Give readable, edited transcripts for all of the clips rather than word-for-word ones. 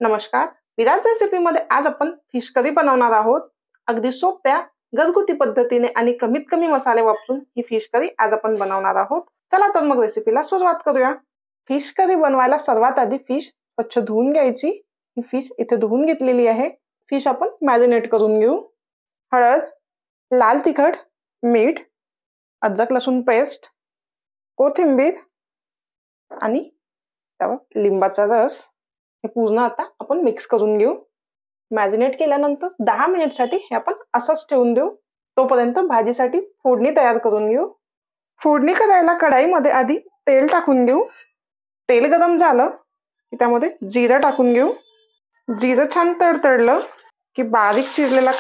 नमस्कार. विराज रेसिपीमध्ये आज आपण फिश करी बनवणार आहोत. अगदी सोप्या घरगुती पद्धतीने आणि कमीत कमी मसाले वापरून ही फिश करी आज आपण बनवणार आहोत. चला तर मग रेसिपीला सुरुवात करूया. फिश करी बनवायला सर्वात आधी फिश स्वच्छ धुवून घ्यायची. ही फिश इथे धुवून घेतलेली आहे. फिश आपण मॅरिनेट करून घेऊ. हळद, लाल तिखट, मीठ, अद्रक लसूण पेस्ट, कोथिंबीर आणि त्यावर लिंबाचा रस हे पूर्ण आता आपण मिक्स करून घेऊ. मॅरिनेट केल्यानंतर 10 मिनिटसाठी हे आपण असंच ठेवून देऊ. तोपर्यंत भाजीसाठी फोडणी तयार करून घेऊ. फोडणी करायला कढाईमध्ये आधी तेल टाकून घेऊ. तेल गरम झालं की त्यामध्ये जिरं टाकून घेऊ. जिरं छान तडतडलं की बारीक चिरलेला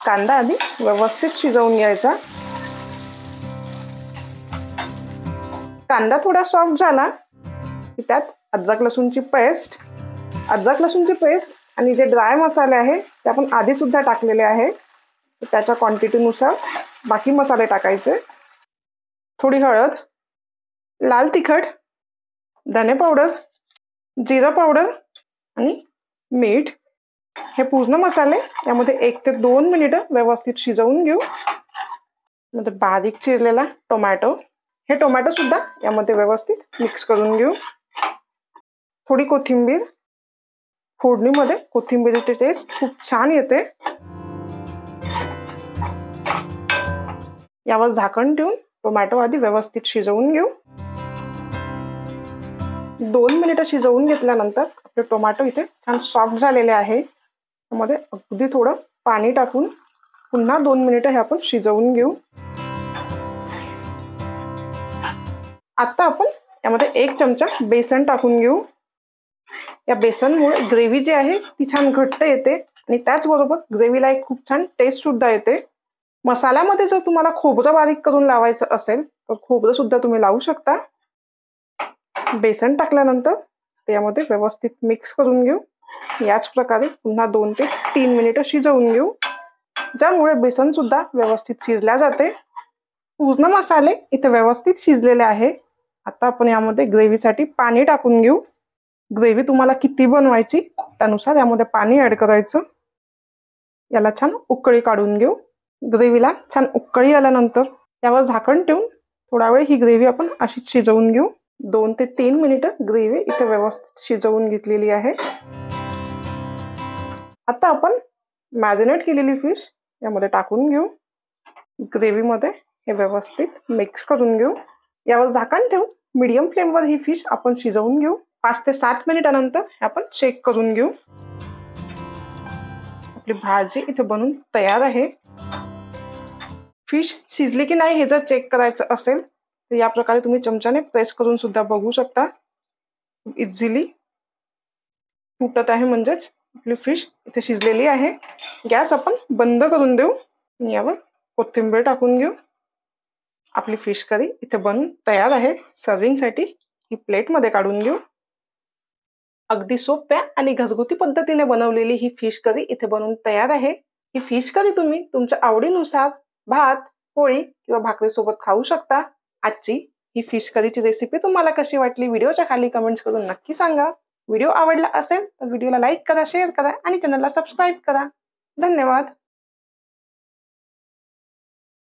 कांदा आधी व्यवस्थित शिजवून घ्यायचा. कांदा थोडा सॉफ्ट झाला की त्यात अद्रक लसूणची पेस्ट आणि जे ड्राय मसाले आहे ते आपण आधी सुद्धा टाकलेले आहे. त्याच्या क्वांटिटीनुसार बाकी मसाले टाकायचे. थोडी हळद, लाल तिखट, धने पावडर, जिरा पावडर आणि मीठ हे पूर्ण मसाले यामध्ये 1 ते 2 मिनिटं व्यवस्थित शिजवून घेऊ. मध्ये बारीक चिरलेला टोमॅटो, हे टोमॅटो सुद्धा यामध्ये व्यवस्थित मिक्स करून घेऊ. थोडी कोथिंबीर. फोडणीमध्ये कोथिंबीरची टेस्ट खूप छान येते. यावर झाकण ठेवून टोमॅटो आधी व्यवस्थित शिजवून घेऊ. 2 मिनिटं शिजवून घेतल्यानंतर आपले टोमॅटो इथे छान सॉफ्ट झालेले आहे. त्यामध्ये अगदी थोडं पाणी टाकून पुन्हा 2 मिनिटं हे आपण शिजवून घेऊ. आता आपण यामध्ये 1 चमचा बेसन टाकून घेऊ. या बेसनमुळे ग्रेव्ही जी आहे ती छान घट्ट येते आणि त्याचबरोबर ग्रेव्हीला एक खूप छान टेस्ट सुद्धा येते. मसाल्यामध्ये जर तुम्हाला खोबरं बारीक करून लावायचं असेल तर खोबरं सुद्धा तुम्ही लावू शकता. बेसन टाकल्यानंतर त्यामध्ये व्यवस्थित मिक्स करून घेऊ. याच प्रकारे पुन्हा 2 ते 3 मिनिटं शिजवून घेऊ, ज्यामुळे बेसन सुद्धा व्यवस्थित शिजल्या जाते. पूर्ण मसाले इथे व्यवस्थित शिजलेले आहे. आता आपण यामध्ये ग्रेव्हीसाठी पाणी टाकून घेऊ. ग्रेव्ही तुम्हाला किती बनवायची त्यानुसार यामध्ये पाणी ऍड करायचं. याला छान उकळी काढून घेऊ. ग्रेव्हीला छान उकळी आल्यानंतर यावर झाकण ठेवून थोडा वेळ ही ग्रेव्ही आपण अशीच शिजवून घेऊ. 2 ते 3 मिनिटं ग्रेव्ही इथे व्यवस्थित शिजवून घेतलेली आहे. आता आपण मॅरिनेट केलेली फिश यामध्ये टाकून घेऊ. ग्रेव्हीमध्ये हे व्यवस्थित मिक्स करून घेऊ. यावर झाकण ठेवून मीडियम फ्लेमवर ही फिश आपण शिजवून घेऊ. 5 ते 7 मिनिटानंतर आपण चेक करून घेऊ. आपली भाजी इथे बनून तयार आहे. फिश शिजली की नाही हे जर चेक करायचं असेल तर या प्रकारे तुम्ही चमच्याने प्रेस करून सुद्धा बघू शकता. इझिली फुटत आहे, म्हणजेच आपली फिश इथे शिजलेली आहे. गॅस आपण बंद करून देऊ. यावर कोथिंबीर टाकून घेऊ. आपली फिश करी इथे बनून तयार आहे. सर्विंगसाठी ही प्लेटमध्ये काढून घेऊ. अगदी सोप्या आणि घरगुती पद्धतीने बनवलेली ही फिश करी इथे बनवून तयार आहे. ही फिश करी तुम्ही तुमच्या आवडीनुसार भात, पोळी किंवा भाकरीसोबत खाऊ शकता. आजची ही फिश करीची रेसिपी तुम्हाला कशी वाटली व्हिडिओच्या खाली कमेंट्स करून नक्की सांगा. व्हिडिओ आवडला असेल तर व्हिडिओला लाईक करा, शेअर करा आणि चॅनलला सबस्क्राईब करा. धन्यवाद.